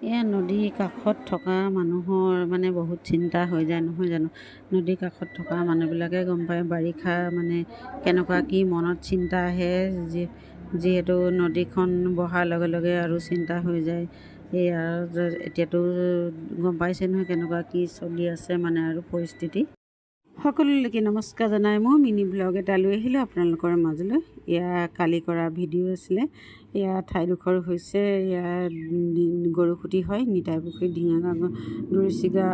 এয়া নদীৰ কাষত থকা মানুহৰ মানে বহুত চিন্তা হৈ যায় নহয় জানো। নদীৰ কাষত থকা মানুহবিলাকে গম পায় বাৰিষা মানে কেনেকুৱা কি মনত চিন্তা আহে, যিহেতু নদীখন বহাৰ লগে লগে আৰু চিন্তা হৈ যায়। এয়া এতিয়াতো গম পাইছে নহয় কেনেকুৱা কি চলি আছে মানে আৰু পৰিস্থিতি। সকলোলৈকে নমস্কাৰ জনাই মই মিনি ব্লগ এটা লৈ আহিলোঁ আপোনালোকৰ মাজলৈ। এয়া কালি কৰা ভিডিঅ' আছিলে। এয়া ঠাইডোখৰ হৈছে ইয়াৰ গৰুসুঁতি হয়, নিতাই পুখুৰী ঢিঙাগাঁও দূৰচিগা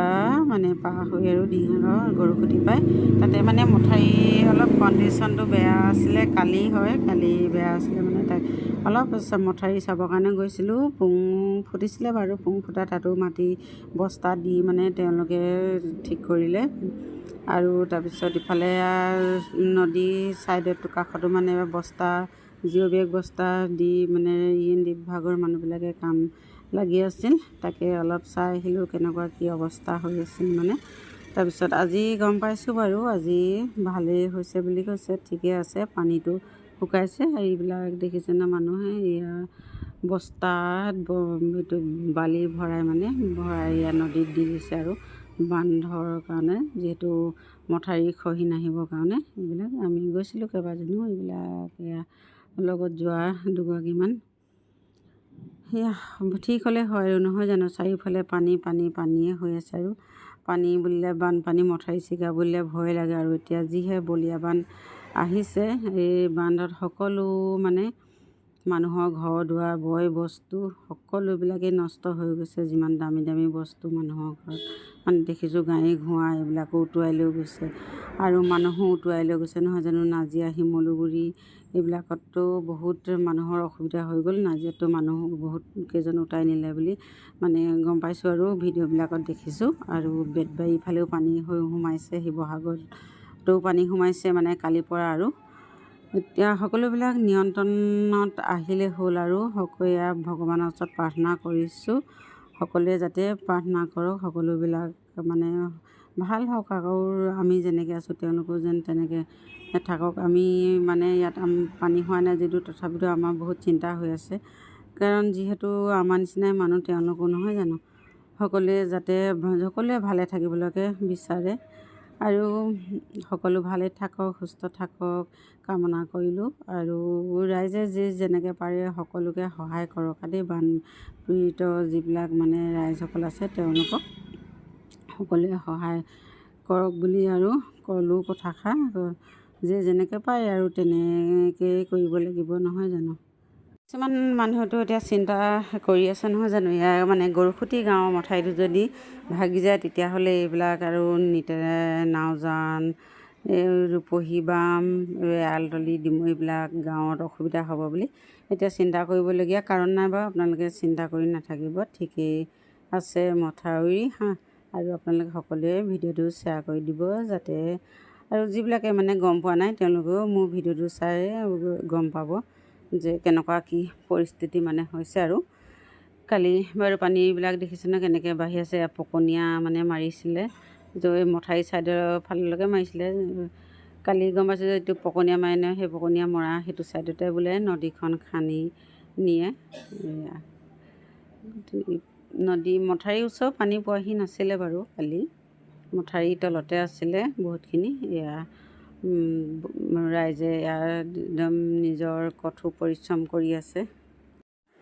মানে পাৰ হৈ আৰু ঢিঙাগাঁও গৰুসুঁতি পায়। তাতে মানে মঠাৰি অলপ কণ্ডিশ্যনটো বেয়া আছিলে, কালি হয়, কালি বেয়া আছিলে মানে তাই অলপ মঠাৰি চাবৰ কাৰণে গৈছিলোঁ। পুং ফুটিছিলে বাৰু, পুং ফুটা তাতো মাটি বস্তা দি মানে তেওঁলোকে ঠিক কৰিলে। আৰু তাৰপিছত ইফালে নদীৰ ছাইডত কাষতো মানে বস্তা জিঅ' বেগ বস্তা দি মানে বিভাগৰ মানুহবিলাকে কাম লাগি আছিল। তাকে অলপ চাই আহিলোঁ কেনেকুৱা কি অৱস্থা হৈ আছিল মানে। তাৰপিছত আজি গম পাইছোঁ বাৰু, আজি ভালেই হৈছে বুলি কৈছে, ঠিকে আছে, পানীটো শুকাইছে। এইবিলাক দেখিছে ন মানুহে এয়া বস্তাত এইটো বালি ভৰাই মানে ভৰাই ইয়াৰ নদীত দি দিছে আৰু বান্ধৰ কাৰণে, যিহেতু মঠাৰি খহি নাহিবৰ কাৰণে। এইবিলাক আমি গৈছিলোঁ কেইবাজনীও, এইবিলাক এয়া লগত যোৱা দুগৰাকীমান। সেয়া ঠিক হ'লে হয় আৰু নহয় জানো। চাৰিওফালে পানী পানী পানীয়ে হৈ আছে আৰু পানী বুলিলে বানপানী, মঠাৰি ছিগা বুলিলে ভয় লাগে। আৰু এতিয়া যিহে বলীয়া বান আহিছে, এই বান্ধত সকলো মানে মানুহৰ ঘৰ দুৱাৰ বয় বস্তু সকলোবিলাকেই নষ্ট হৈ গৈছে। যিমান দামী দামী বস্তু মানুহৰ ঘৰত মানে দেখিছোঁ, গাড়ী ঘোঁৰা এইবিলাকো উটুৱাই লৈ গৈছে আৰু মানুহো উটুৱাই লৈ গৈছে নহয় জানো। নাজিৰা শিমলুগুৰি এইবিলাকতো বহুত মানুহৰ অসুবিধা হৈ গ'ল। নাজিৰাতো মানুহ বহুত কেইজন উটাই নিলে বুলি মানে গম পাইছোঁ আৰু ভিডিঅ'বিলাকত দেখিছোঁ। আৰু বেতবাৰী ফালেও পানী হৈ সোমাইছে, শিৱসাগৰতো পানী সোমাইছে মানে কালিৰ পৰা। আৰু এতিয়া সকলোবিলাক নিয়ন্ত্ৰণত আহিলে হ'ল আৰু সকলোৱে ভগৱানৰ ওচৰত প্ৰাৰ্থনা কৰিছোঁ, সকলোৱে যাতে প্ৰাৰ্থনা কৰক সকলোবিলাক মানে ভাল হওক। আকৌ আমি যেনেকৈ আছোঁ তেওঁলোকেও যেন তেনেকৈ থাকক। আমি মানে ইয়াত পানী হোৱা নাই যদিও তথাপিতো আমাৰ বহুত চিন্তা হৈ আছে, কাৰণ যিহেতু আমাৰ নিচিনাই মানুহ তেওঁলোকো নহয় জানো। সকলোৱে ভালে থাকিবলৈকে বিচাৰে আৰু সকলো ভালে থাকক, সুস্থ থাকক কামনা কৰিলোঁ। আৰু ৰাইজে যেনেকৈ পাৰে সকলোকে সহায় কৰক দেই। বানপীড়িত যিবিলাক মানে ৰাইজসকল আছে তেওঁলোকক সকলোৱে সহায় কৰক বুলি আৰু ক'লোঁ কথাষাৰ। যেনেকৈ পায় আৰু তেনেকৈয়ে কৰিব লাগিব নহয় জানো। কিছুমান মানুহেতো এতিয়া চিন্তা কৰি আছে নহয় জানো। ইয়াৰ মানে গৰুসুঁতি গাঁৱৰ মঠাৰিটো যদি ভাগি যায় তেতিয়াহ'লে এইবিলাক আৰু নাওজান, ৰূপহী বাম, আলতলি, ডিমৌ এইবিলাক গাঁৱত অসুবিধা হ'ব বুলি এতিয়া চিন্তা কৰিবলগীয়া কাৰণ নাই বাৰু। আপোনালোকে চিন্তা কৰি নাথাকিব, ঠিকেই আছে মঠাউৰি আৰু আপোনালোকে সকলোৱে ভিডিঅ'টো শ্বেয়াৰ কৰি দিব, যাতে আৰু যিবিলাকে মানে গম পোৱা নাই তেওঁলোকেও মোৰ ভিডিঅ'টো চাই গম পাব যে কেনেকুৱা কি পৰিস্থিতি মানে হৈছে। আৰু কালি বাৰু পানীবিলাক দেখিছে ন কেনেকৈ বাঢ়ি আছে। পকনীয়া মানে মাৰিছিলে, মঠাৰি ছাইডৰ ফাললৈকে মাৰিছিলে। কালি গম পাইছোঁ যে এইটো পকনীয়া মাৰে নহয়, সেই পকনীয়া মৰা সেইটো ছাইডতে বোলে নদীখন খান্দি নিয়ে। নদী মঠাৰিৰ ওচৰত পানী পোৱাহি নাছিলে বাৰু, কালি মঠাৰিৰ তলতে আছিলে বহুতখিনি। এয়া ৰাইজে ইয়াৰ একদম নিজৰ কঠোৰ পৰিশ্ৰম কৰি আছে।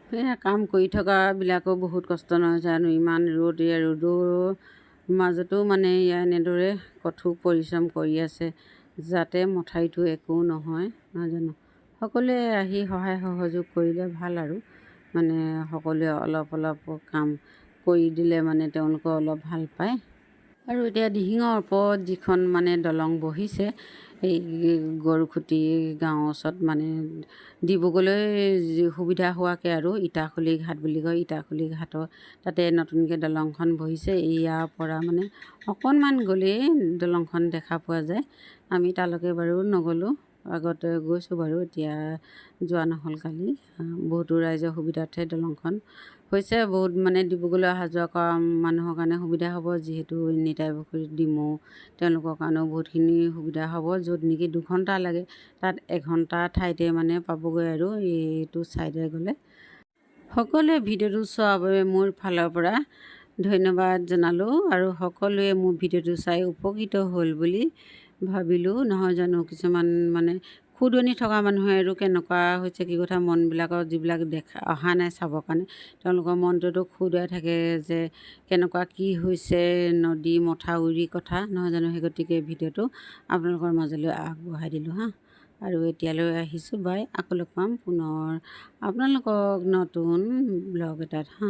সেয়া কাম কৰি থকাবিলাকো বহুত কষ্ট নহয় জানো। ইমান ৰ'দ, ৰ'দৰ মাজতো মানে ইয়াৰ এনেদৰে কঠোৰ পৰিশ্ৰম কৰি আছে যাতে মঠাৰিটো একো নহয় জানো। সকলোৱে আহি সহায় সহযোগ কৰিলে ভাল আৰু মানে সকলোৱে অলপ অলপ কাম কৰি দিলে মানে তেওঁলোকে অলপ ভাল পায়। আৰু এতিয়া দিহিঙৰ ওপৰত যিখন মানে দলং বহিছে, এই গৰুসুঁতি গাঁৱৰ ওচৰত মানে ডিব্ৰুগড়লৈ সুবিধা হোৱাকৈ আৰু ইটাখুলি ঘাট বুলি কয়, ইটাখুলি ঘাটৰ তাতে নতুনকৈ দলংখন বহিছে। ইয়াৰ পৰা মানে অকণমান গ'লেই দলংখন দেখা পোৱা যায়। আমি তালৈকে বাৰু নগ'লোঁ, আগতে গৈছোঁ বাৰু, এতিয়া যোৱা নহ'ল। কালি বহুতো ৰাইজৰ সুবিধাৰ্থে দলংখন হৈছে। বহুত মানে ডিব্ৰুগড়লৈ অহা যোৱা কৰা মানুহৰ কাৰণে সুবিধা হ'ব, যিহেতু নিতাই পুখুৰী ডিমৌ তেওঁলোকৰ কাৰণেও বহুতখিনি সুবিধা হ'ব। য'ত নেকি 2 ঘণ্টা লাগে তাত 1 ঘণ্টা ঠাইতে মানে পাবগৈ আৰু এইটো ছাইডে গ'লে। সকলোৱে ভিডিঅ'টো চোৱাৰ বাবে মোৰ ফালৰ পৰা ধন্যবাদ জনালোঁ আৰু সকলোৱে মোৰ ভিডিঅ'টো চাই উপকৃত হ'ল বুলি ভাবিলোঁ। নহয় জানো, কিছুমান মানে খুদনি থকা মানুহে আৰু কেনেকুৱা হৈছে কি কথা, মনবিলাকৰ যিবিলাক অহা নাই চাবৰ কাৰণে, তেওঁলোকৰ মনটোতো খুদুৱাই থাকে যে কেনেকুৱা কি হৈছে, নদী মথাউৰি কথা। নহয় জানো, সেই গতিকে ভিডিঅ'টো আপোনালোকৰ মাজলৈ আগবঢ়াই দিলোঁ হা। আৰু এতিয়ালৈ আহিছোঁ বাই, আকৌ লগ পাম পুনৰ আপোনালোকক নতুন ব্লগ এটাত হা।